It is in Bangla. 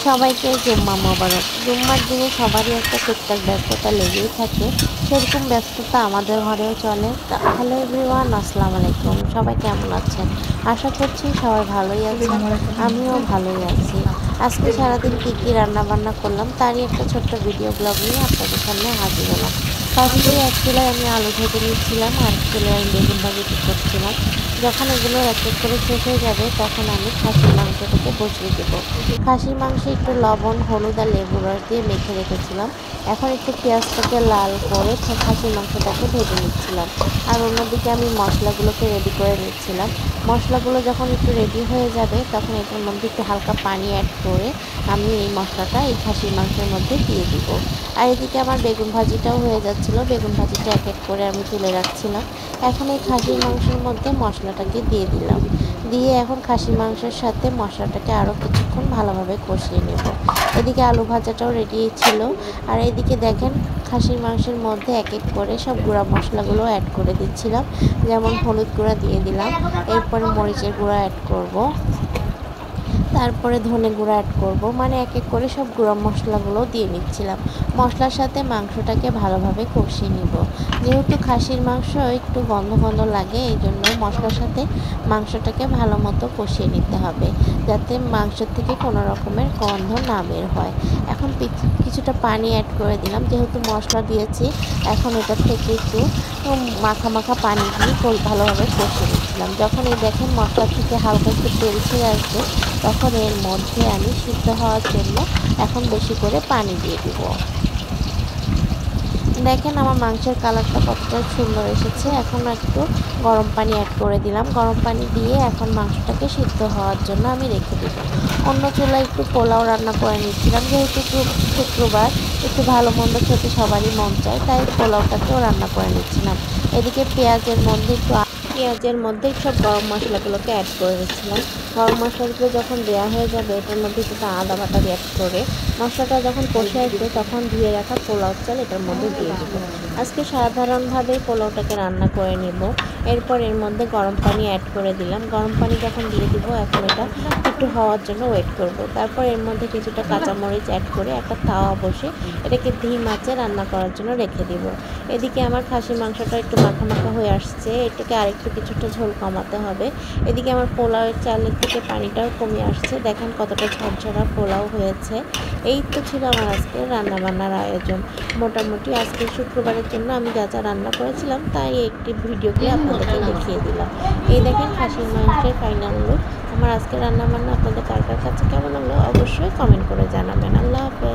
সবাইকে জুম্মা মোবারক। জুম্মার দিনে সবারই একটা টুকটাক ব্যস্ততা লেগেই থাকে, সেরকম ব্যস্ততা আমাদের ঘরেও চলে। হ্যালো এভরিওয়ান, আসসালামু আলাইকুম। সবাই কেমন আছেন? আশা করছি সবাই ভালোই আছেন, আমিও ভালোই আছি। আজকে সারাদিন কী কী রান্নাবান্না করলাম তারই একটা ছোট্ট ভিডিও ব্লগ নিয়ে আপনাদের সামনে হাজির হলাম। ফার্স্টেই এক চুলায় আমি আলু ভেজে নিচ্ছিলাম, আর এক চুলায় আমি বেগুন ভাজি করছিলাম। যখন এগুলো এক এক করে শেষ হয়ে যাবে তখন আমি খাসির মাংসটাকে বসিয়ে দেবো। খাসির মাংসে একটু লবণ, হলুদ আর লেবুর রস দিয়ে মেখে রেখেছিলাম। এখন একটু পেঁয়াজটাকে লাল করে খাসির মাংসটাকে ভেজে নিচ্ছিলাম। আর অন্যদিকে আমি মশলাগুলোকে রেডি করে নিচ্ছিলাম। মশলাগুলো যখন একটু রেডি হয়ে যাবে তখন এটার মধ্যে একটু হালকা পানি অ্যাড করে আমি এই মশলাটা এই খাসির মাংসের মধ্যে দিয়ে দিব। আর এদিকে আমার বেগুন ভাজিটাও হয়ে যাচ্ছিল, বেগুন ভাজিটা এক এক করে আমি তুলে রাখছিলাম। এখন এই খাসির মাংসের মধ্যে মশলাটাকে দিয়ে দিলাম, দিয়ে এখন খাসির মাংসের সাথে মশলাটাকে আরও কিছুক্ষণ ভালোভাবে কষিয়ে নেব। এদিকে আলু ভাজাটাও রেডি ছিল। আর এদিকে দেখেন খাসির মাংসের মধ্যে এক এক করে সব গুঁড়া মশলাগুলো অ্যাড করে দিচ্ছিলাম। যেমন হলুদ গুঁড়া দিয়ে দিলাম, এরপরে মরিচের গুঁড়া অ্যাড করব, তারপরে ধনে গুঁড়া অ্যাড করব, মানে এক এক করে সব গুঁড়া মশলাগুলো দিয়ে নিচ্ছিলাম। মশলার সাথে মাংসটাকে ভালোভাবে কষিয়ে নিব। যেহেতু খাসির মাংস একটু গন্ধ গন্ধ লাগে, এই জন্য মশলার সাথে মাংসটাকে ভালো মতো কষিয়ে নিতে হবে, যাতে মাংস থেকে কোনো রকমের গন্ধ না বের হয়। এখন কিছুটা পানি অ্যাড করে দিলাম, যেহেতু মশলা দিয়েছি এখন এটা থেকে একটু মাখা মাখা পানি দিয়ে ভালোভাবে কষিয়ে নিচ্ছিলাম। যখন এই দেখেন মশলা থেকে হালকা একটু তেল ছেড়ে আসবে তখন এর মধ্যে আমি সিদ্ধ হওয়ার জন্য এখন বেশি করে পানি দিয়ে দিব। দেখেন আমার মাংসের কালারটা কতটা সুন্দর এসেছে। এখন একটু গরম পানি অ্যাড করে দিলাম, গরম পানি দিয়ে এখন মাংসটাকে সিদ্ধ হওয়ার জন্য আমি রেখে দেব। অন্য চুলায় একটু পোলাও রান্না করে নিচ্ছিলাম, যেহেতু শুক্রবার একটু ভালো মন্দ খেতে সবারই মন চায়, তাই পোলাওটাকেও রান্না করে নিচ্ছিলাম। এদিকে পেঁয়াজের মধ্যে সব গরম মশলাগুলোকে অ্যাড করে দিচ্ছিলাম। গরম মশলাগুলো যখন দেওয়া হয়ে যাবে এটার মধ্যে কিছুটা আদা বাটা অ্যাড করে মশলাটা যখন কষে আসবে তখন ধুয়ে রাখা পোলাও চাল এটার মধ্যে দিয়ে দেবো। আজকে সাধারণভাবেই পোলাওটাকে রান্না করে নেব। এরপর এর মধ্যে গরম পানি অ্যাড করে দিলাম। গরম পানি যখন দিয়ে দিব এখন এটা একটু হওয়ার জন্য ওয়েট করব। তারপর এর মধ্যে কিছুটা কাঁচামরিচ অ্যাড করে একটা তাওয়া বসে এটাকে ধিম আঁচে রান্না করার জন্য রেখে দিব। এদিকে আমার খাসির মাংসটা একটু মাখা মাখা হয়ে আসছে, এটাকে আরেকটু কিছুটা ঝোল কমাতে হবে। এদিকে আমার পোলাওয়ের চালের থেকে পানিটাও কমে আসছে, দেখেন কতটা ঝরঝরা পোলাও হয়েছে। এই তো ছিল আমার আজকে রান্নাবান্নার আয়োজন। মোটামুটি আজকে শুক্রবারের জন্য আমি যা যা রান্না করেছিলাম তাই একটি ভিডিও করে আপনাদেরকে দেখিয়ে দিলাম। এই দেখেন খাসির মাংসের ফাইনাল লুক। আমার আজকে রান্নাবান্না আপনাদের কার কার কাছে কেমন লাগলো অবশ্যই কমেন্ট করে জানাবেন। আল্লাহ হাফেজ।